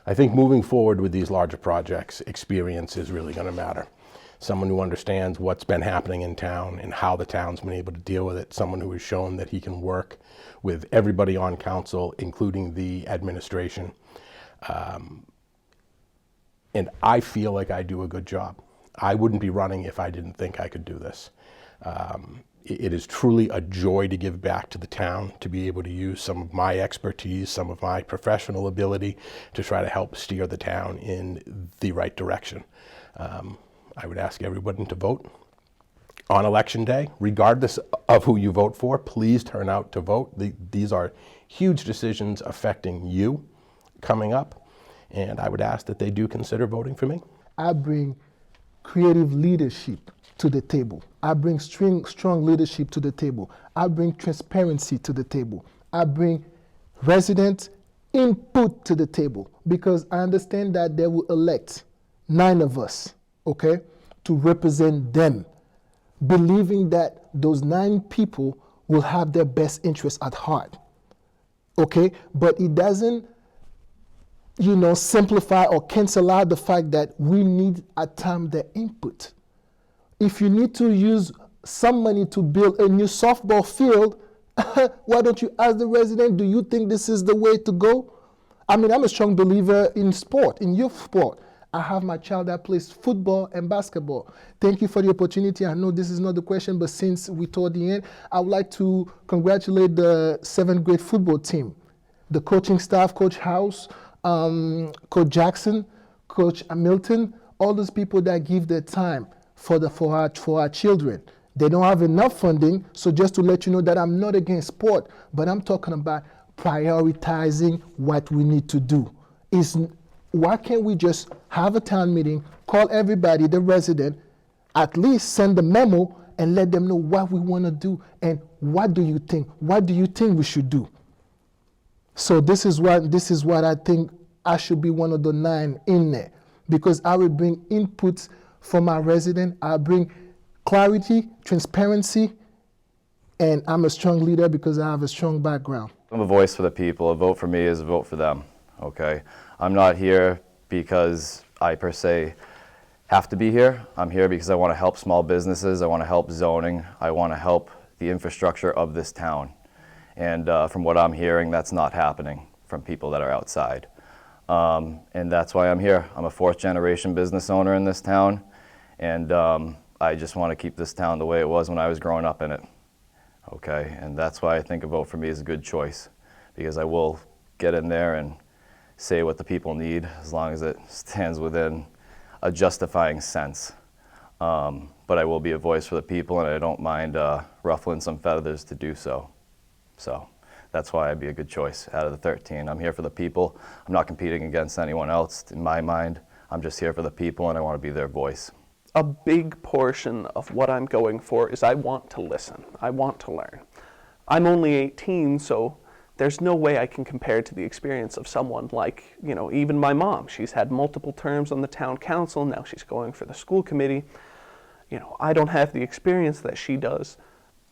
I think moving forward with these larger projects, experience is really going to matter. Someone who understands what's been happening in town and how the town's been able to deal with it. Someone who has shown that he can work with everybody on council, including the administration. And I feel like I do a good job. I wouldn't be running if I didn't think I could do this. It is truly a joy to give back to the town, to be able to use some of my expertise, some of my professional ability to try to help steer the town in the right direction. I would ask everyone to vote on election day, regardless of who you vote for. Please turn out to vote. These are huge decisions affecting you coming up, and I would ask that they do consider voting for me. I bring creative leadership to the table. I bring strong leadership to the table. I bring transparency to the table. I bring resident input to the table, because I understand that they will elect 9 of us, okay, to represent them, believing that those 9 people will have their best interests at heart, okay? But it doesn't, simplify or cancel out the fact that we need at times their input. If you need to use some money to build a new softball field, why don't you ask the resident, do you think this is the way to go? I mean, I'm a strong believer in sport, in youth sport. I have my child that plays football and basketball. Thank you for the opportunity. I know this is not the question, but since we toward the end, I would like to congratulate the 7th grade football team, the coaching staff, Coach House, Coach Jackson, Coach Hamilton, all those people that give their time for our children. They don't have enough funding, so just to let you know that I'm not against sport, but I'm talking about prioritizing what we need to do. Why can't we just have a town meeting, call everybody, the resident, at least send a memo and let them know what we want to do and what do you think? What do you think we should do? So this is what I think I should be one of the 9 in there, because I will bring inputs from our resident. I bring clarity, transparency, and I'm a strong leader because I have a strong background. I'm a voice for the people. A vote for me is a vote for them, okay? I'm not here because I per se have to be here. I'm here because I want to help small businesses. I want to help zoning. I want to help the infrastructure of this town. And from what I'm hearing, that's not happening from people that are outside. And that's why I'm here. I'm a 4th generation business owner in this town. And I just want to keep this town the way it was when I was growing up in it. Okay, and that's why I think a vote for me is a good choice, because I will get in there and say what the people need as long as it stands within a justifying sense. But I will be a voice for the people, and I don't mind ruffling some feathers to do so. So that's why I'd be a good choice out of the 13. I'm here for the people. I'm not competing against anyone else in my mind. I'm just here for the people, and I want to be their voice. A big portion of what I'm going for is I want to listen. I want to learn. I'm only 18, so there's no way I can compare to the experience of someone like, even my mom. She's had multiple terms on the town council. Now she's going for the school committee. I don't have the experience that she does,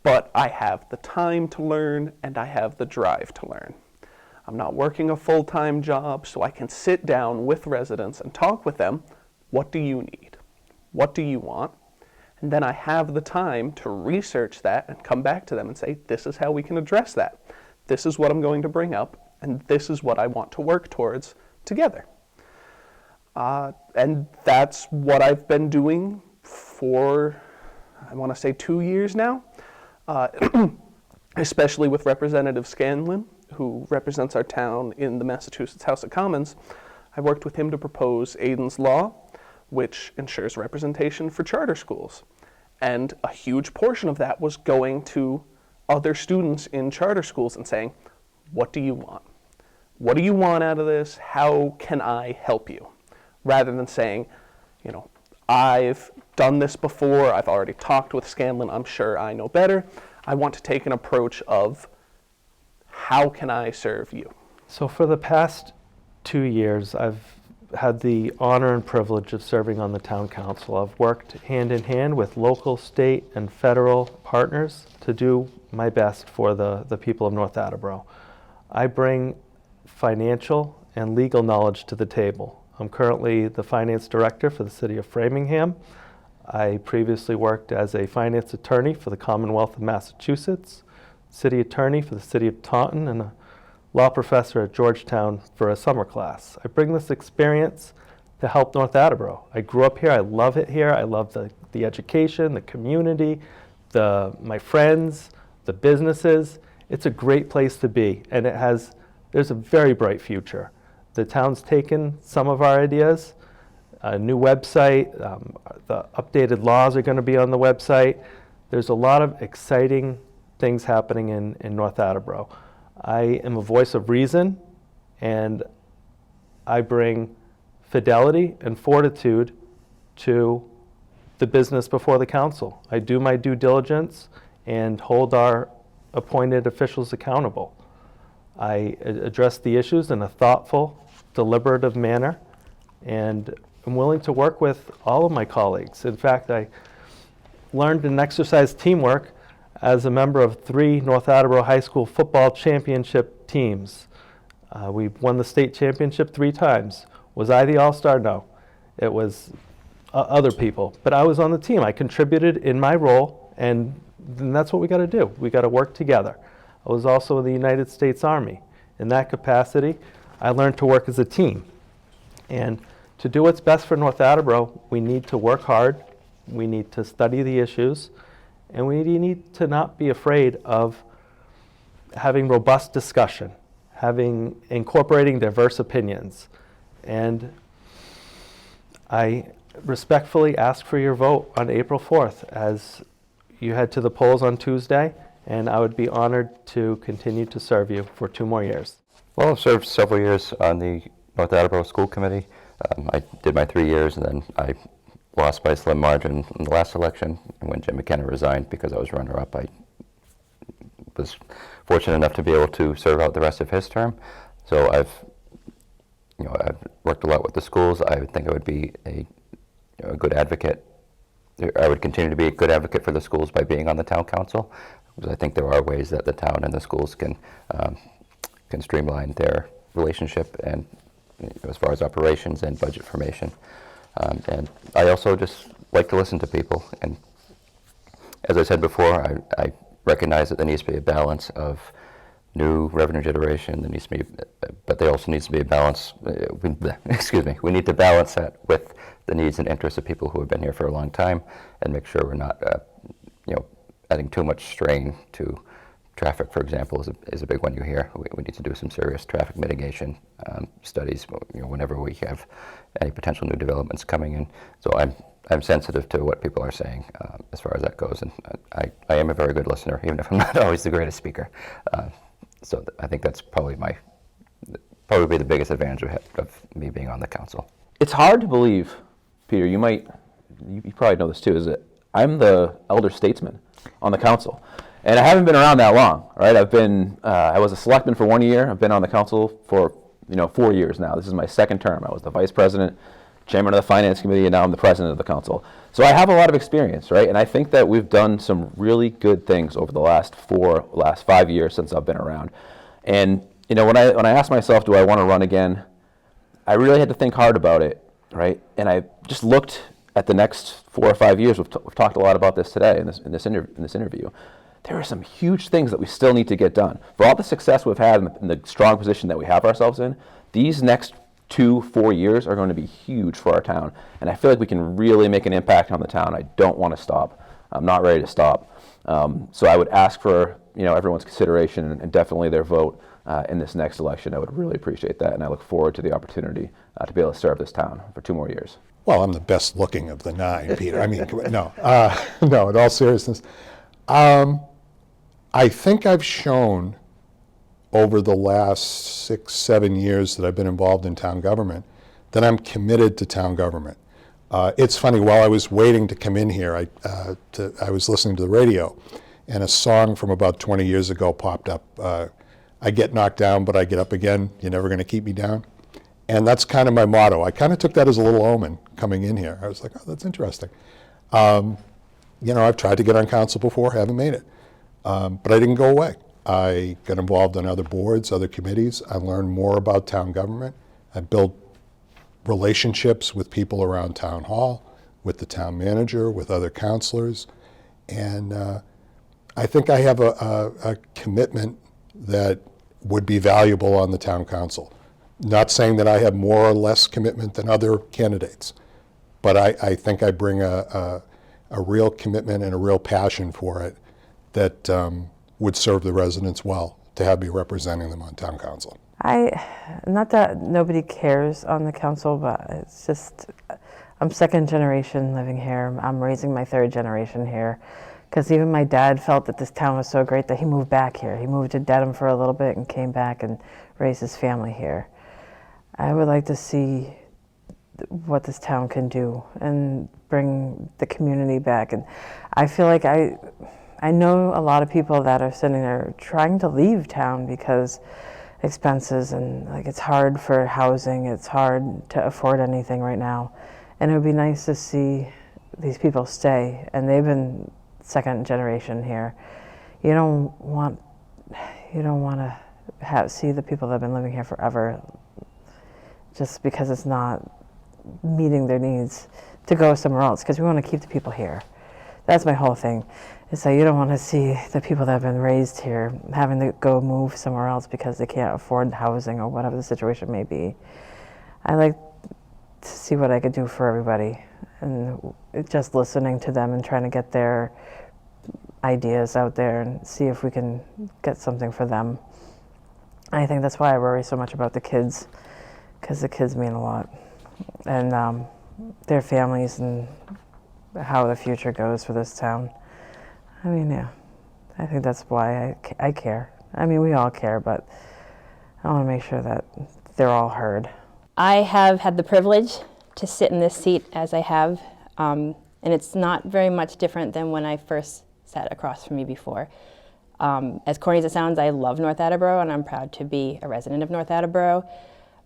but I have the time to learn and I have the drive to learn. I'm not working a full-time job, so I can sit down with residents and talk with them. What do you need? What do you want? And then I have the time to research that and come back to them and say, this is how we can address that. This is what I'm going to bring up, and this is what I want to work towards together. And that's what I've been doing for, I want to say 2 years now, especially with Representative Scanlon, who represents our town in the Massachusetts House of Commons. I worked with him to propose Aidan's Law, which ensures representation for charter schools. And a huge portion of that was going to other students in charter schools and saying, what do you want? What do you want out of this? How can I help you? Rather than saying, I've done this before, I've already talked with Scanlon, I'm sure I know better. I want to take an approach of, how can I serve you? So for the past 2 years, I've had the honor and privilege of serving on the town council. I've worked hand in hand with local, state, and federal partners to do my best for the people of North Attleboro. I bring financial and legal knowledge to the table. I'm currently the finance director for the city of Framingham. I previously worked as a finance attorney for the Commonwealth of Massachusetts, city attorney for the city of Taunton, and a law professor at Georgetown for a summer class. I bring this experience to help North Attleboro. I grew up here, I love it here, I love the education, the community, my friends, the businesses. It's a great place to be, and there's a very bright future. The town's taken some of our ideas, a new website, the updated laws are going to be on the website. There's a lot of exciting things happening in North Attleboro. I am a voice of reason, and I bring fidelity and fortitude to the business before the council. I do my due diligence and hold our appointed officials accountable. I address the issues in a thoughtful, deliberative manner, and I'm willing to work with all of my colleagues. In fact, I learned and exercised teamwork as a member of 3 North Attleboro High School football championship teams. We won the state championship 3 times. Was I the all-star? No. It was other people. But I was on the team. I contributed in my role, and that's what we got to do. We got to work together. I was also in the United States Army. In that capacity, I learned to work as a team. And to do what's best for North Attleboro, we need to work hard, we need to study the issues, and we need to not be afraid of having robust discussion, incorporating diverse opinions. And I respectfully ask for your vote on April 4th as you head to the polls on Tuesday, and I would be honored to continue to serve you for 2 more years. Well, I've served several years on the North Attleboro School Committee. I did my 3 years, and then I lost by a slim margin in the last election. And when Jim McKenna resigned because I was runner-up, I was fortunate enough to be able to serve out the rest of his term. So I've worked a lot with the schools. I would think I would be a good advocate. I would continue to be a good advocate for the schools by being on the town council, because I think there are ways that the town and the schools can streamline their relationship, and as far as operations and budget formation. And I also just like to listen to people. And as I said before, I recognize that there needs to be a balance of new revenue generation. There needs to be, but there also needs to be a balance. We need to balance that with the needs and interests of people who have been here for a long time, and make sure we're not, adding too much strain to traffic. For example, is a big one you hear. We need to do some serious traffic mitigation studies. Whenever we have any potential new developments coming in. So I'm sensitive to what people are saying as far as that goes, and I am a very good listener, even if I'm not always the greatest speaker. So I think that's probably the biggest advantage of me being on the council. It's hard to believe, Peter. You probably know this too. Is that I'm the elder statesman on the council, and I haven't been around that long. Right? I was a selectman for 1 year. I've been on the council for 4 years now. This is my 2nd term. I was the vice president, chairman of the finance committee, and now I'm the president of the council. So I have a lot of experience, right? And I think that we've done some really good things over the last 5 years since I've been around. And when I asked myself, do I want to run again, I really had to think hard about it, right? And I just looked at the next 4 or 5 years. We've talked a lot about this today in this interview. There are some huge things that we still need to get done. For all the success we've had and the strong position that we have ourselves in, these next 2-4 years are going to be huge for our town. And I feel like we can really make an impact on the town. I don't want to stop. I'm not ready to stop. So I would ask for everyone's consideration and definitely their vote in this next election. I would really appreciate that, and I look forward to the opportunity to be able to serve this town for 2 more years. Well, I'm the best looking of the 9, Peter. I mean, no, in all seriousness. I think I've shown over the last 6-7 years that I've been involved in town government that I'm committed to town government. It's funny, while I was waiting to come in here, I was listening to the radio, and a song from about 20 years ago popped up. I get knocked down, but I get up again. You're never going to keep me down. And that's kind of my motto. I kind of took that as a little omen coming in here. I was like, oh, that's interesting. I've tried to get on council before, haven't made it. But I didn't go away. I got involved in other boards, other committees. I learned more about town government. I built relationships with people around town hall, with the town manager, with other counselors, and I think I have a commitment that would be valuable on the town council. Not saying that I have more or less commitment than other candidates, but I think I bring a real commitment and a real passion for it that would serve the residents well to have me representing them on town council. Not that nobody cares on the council, but it's just, I'm second generation living here. I'm raising my third generation here. Because even my dad felt that this town was so great that he moved back here. He moved to Dedham for a little bit and came back and raised his family here. I would like to see what this town can do and bring the community back. And I feel like I know a lot of people that are sitting there trying to leave town because expenses and like it's hard for housing, it's hard to afford anything right now. And it would be nice to see these people stay, and they've been second generation here. You don't want to see the people that have been living here forever just because it's not meeting their needs to go somewhere else, because we want to keep the people here. That's my whole thing, is that you don't want to see the people that have been raised here having to go move somewhere else because they can't afford housing or whatever the situation may be. I like to see what I could do for everybody, and just listening to them and trying to get their ideas out there and see if we can get something for them. I think that's why I worry so much about the kids, because the kids mean a lot, and their families and how the future goes for this town. I mean, yeah, I think that's why I care. I mean, we all care, but I want to make sure that they're all heard. I have had the privilege to sit in this seat as I have, and it's not very much different than when I first sat across from me before. As corny as it sounds, I love North Attleboro, and I'm proud to be a resident of North Attleboro.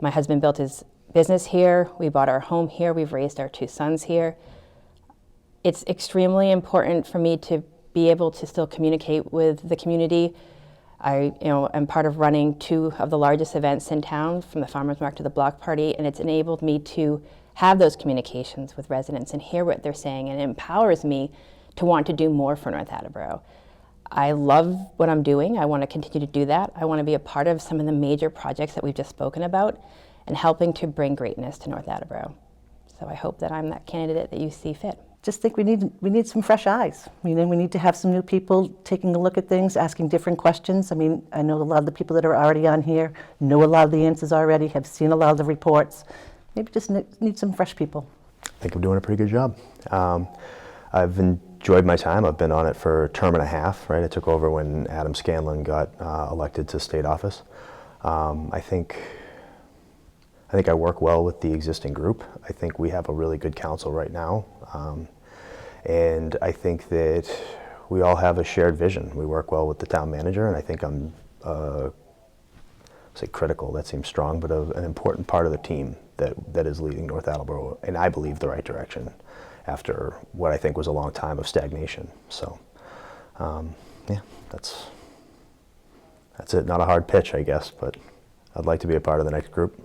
My husband built his business here. We bought our home here. We've raised our 2 sons here. It's extremely important for me to be able to still communicate with the community. I am part of running 2 of the largest events in town, from the Farmers Market to the Block Party, and it's enabled me to have those communications with residents and hear what they're saying, and it empowers me to want to do more for North Attleboro. I love what I'm doing. I want to continue to do that. I want to be a part of some of the major projects that we've just spoken about and helping to bring greatness to North Attleboro. So I hope that I'm that candidate that you see fit. Just think we need some fresh eyes. We need to have some new people taking a look at things, asking different questions. I mean, I know a lot of the people that are already on here know a lot of the answers already, have seen a lot of the reports. Maybe just need some fresh people. I think I'm doing a pretty good job. I've enjoyed my time. I've been on it for a term and a half, right? I took over when Adam Scanlon got elected to state office. I think I work well with the existing group. I think we have a really good council right now. And I think that we all have a shared vision. We work well with the town manager, and I think I'm, say critical, that seems strong, but an important part of the team that is leading North Attleboro, and I believe the right direction after what I think was a long time of stagnation. So, yeah, that's it. Not a hard pitch, I guess, but I'd like to be a part of the next group.